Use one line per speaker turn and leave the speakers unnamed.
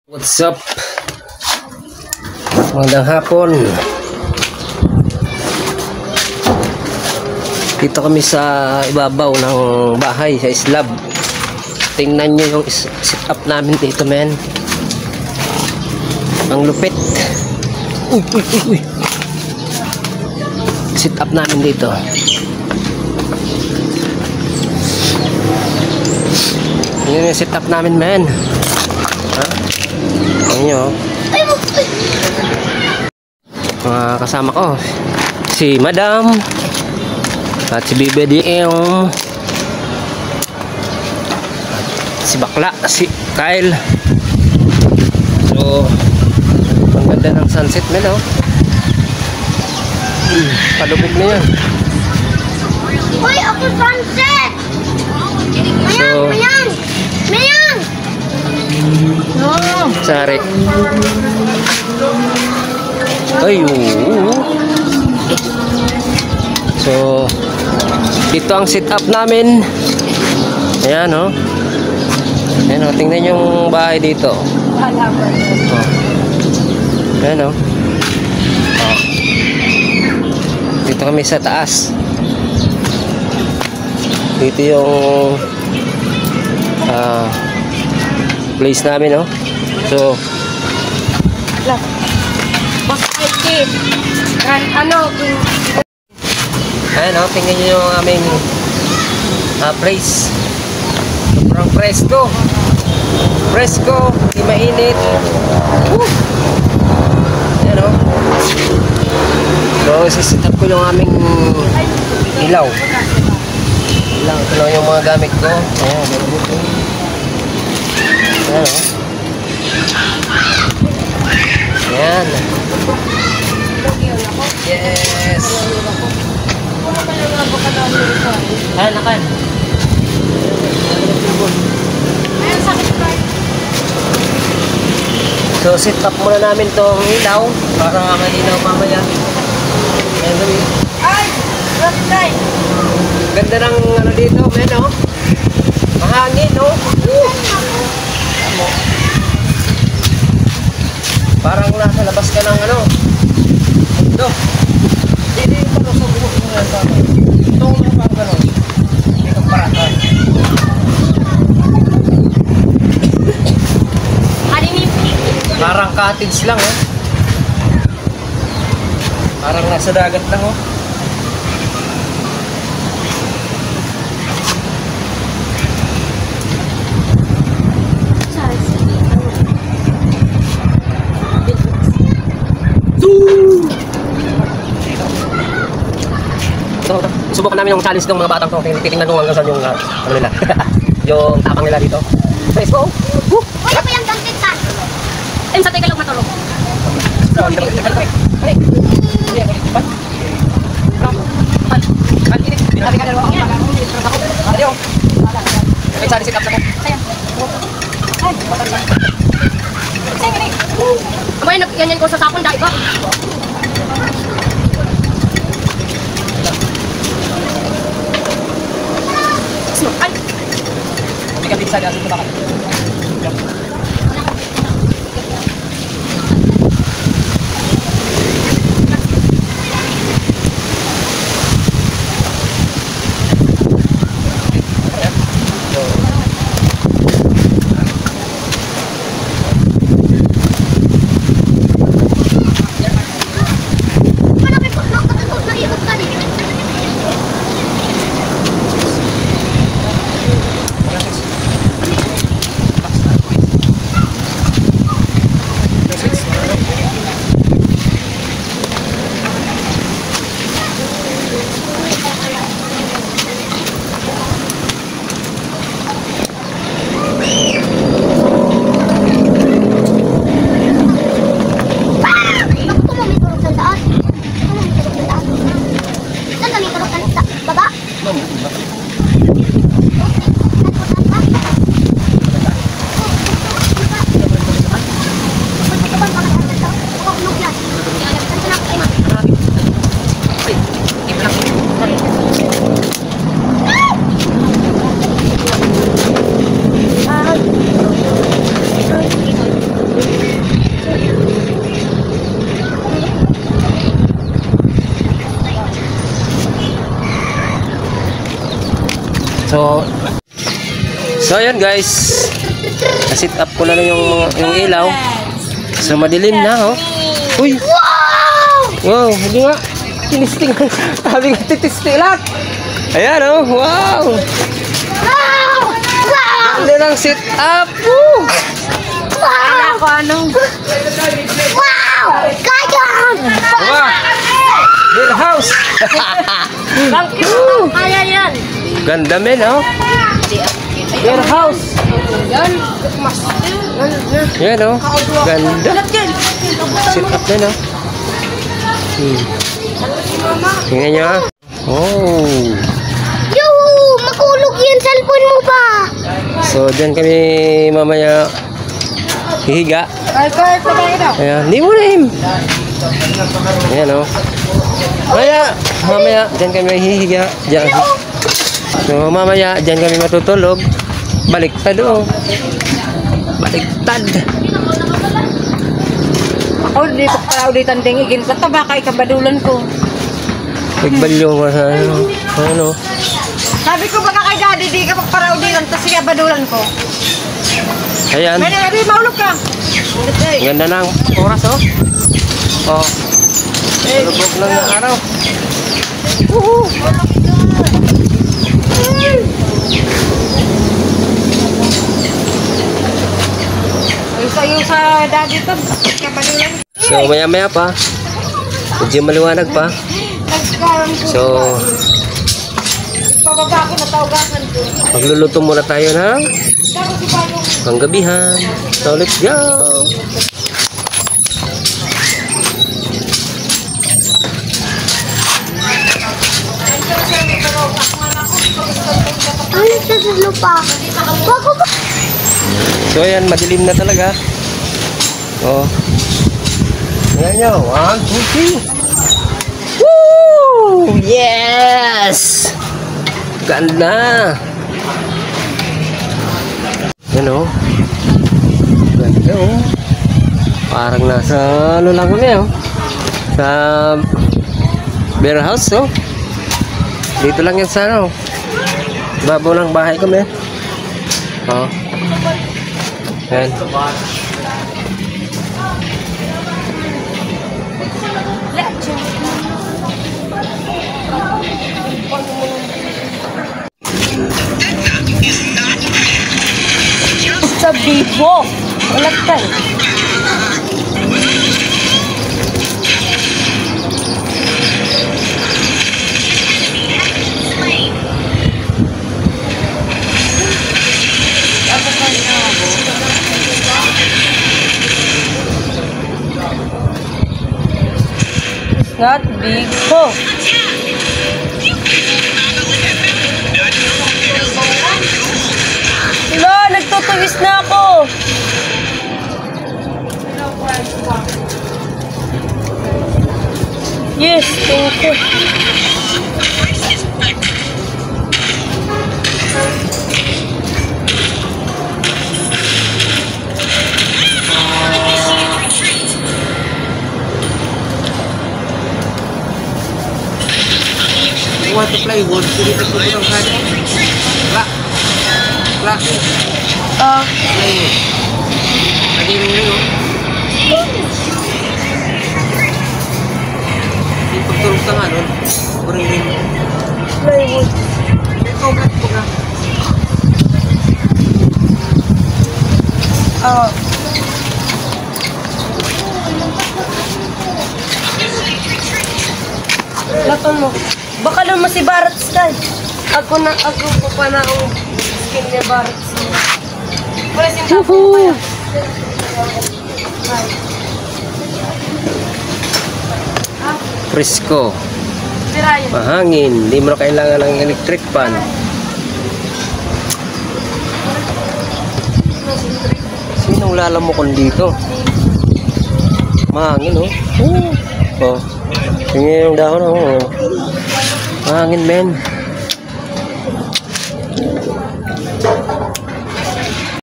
What's up? Magandang hapon. Dito kami sa ibabaw ng bahay sa slab. Tingnan nyo yung setup namin dito, men. Ang lupit. Uy. Setup namin dito. Yun yung setup namin, men. Ha? Ayan nyo. Mga kasama ko, si Madam at si BBDM, si Bakla, si Kyle. So ang ganda ng sunset nila, oh. Palubog na yan.
Uy, ako sunset!
So,
Mayan! No!
Sari. Ay, so dito ang setup namin. Ayan, oh. Ayan, oh. Tingnan yung bahay dito. Oh. Ayan, oh. Oh. Dito kami sa taas. Dito yung place namin, oh. So
Boss IT. Ano?
ayan, oh, tingnan nyo yung aming place. Sobrang presko, hindi mainit. Woo! Ayan, oh. So sisit up ko yung aming ilaw. Ito lang yung mga gamit ko. Ayan, ayan, oh. Ayan. Yes. Nakan. So sit up muna namin tong ilaw para malinaw mamaya. Ayan, dami.
Ay! Rock.
Ganda ng ano dito, men, oh. Mahangin, oh. Parang nasa labas ka ng ano. Ito. Hindi pa rin sa buhok mo yan sa akin. Ito mo parang gano'n. Hindi kang paratan. Parang cottage lang, oh. Parang nasa dagat lang, oh. So, subukan namin yung challenge ng mga batang to. Titingnan nung hanggang saan yung ano nila. Yung tapang nila dito. Let's go!
Uy, ako yung gantit ka. Sa tayo kalong matulog. Amay, yan ko sa sakon dahil ko. Ay! Hindi ka bisa dito bakal.
So ayan guys. Na-sit up ko na lang yung ilaw. So madilim na oh. Uy. Wow, hindi nga. Tinisting. Sabi nga titisting lang. Ayan oh. Wow. Ganda lang sit up. Woo.
Ako anong...
Wow! Kaya!
Wow. Bill house.
Kaya yan.
Ganda men oh. Bill house.
Yan.
Yan oh. Ganda. Sit up na no. Tingnan nyo ah. Oh.
Yuhu! Makulog yan cellphone mo pa!
So dyan kami mamaya hihiga. Ayan. Hindi mo na him. Ayan oh. Mamaya dyan kami hihiga. Dyan. So mamaya dyan kami matutulog. Baliktad oh. Baliktad.
Ako dito para ulitan tingigin ko. Tabakay kabadulan ko.
Nagbalyo mo sa ano.
Sabi ko baka kay daddy di ka magparaudilan tapos siya badulan ko.
Ayan.
May nalabi, maulog ka.
Ganda ng oras oh. Oh. Lubog lang ng araw. Woohoo!
Ay sa'yo sa daddy to. Kabadulan.
So maya pa. Medyo maliwanag pa.
Nagkaroon ko.
So
Pababa ko na taugasan ko.
magluluto muna tayo ng
Tapos si Paolo.
panggabihan. So let's go.
Ano sa lupa? Bago ba?
So ayan, madilim na talaga. Oh. Ayan nyo. 1, 2, 3. Woo! Yes! Ganda! Yan oh. Ganda oh. Parang nasa ano lang kami oh. Sa bear house oh. Dito lang yan sa ano. Babaw lang bahay kami. Oh. Yan.
Sa bibo. Wala ka. Not big ho. Wala, nagtutuwis na ako. Yes, thank you.
Want to play wood? Hindi ka pwede ng kanya. Plak. Play wood. Lagi mo yun, oh. Hindi pagtulog ka nga doon. Kuring rin.
Plywood.
Ikaw, plak po ka.
Laton mo. Baka naman si Barat Sky. Ako pa na ang skin ni Barat Sky. Wala siyang tapong kaya.
Frisco.
Sira yun.
Mahangin. Hindi mo na kailangan ng electric fan. Sinong lalamukon dito? Mahangin, oh. Oh. Tingnan yung dahon, oh. Mahangin, men.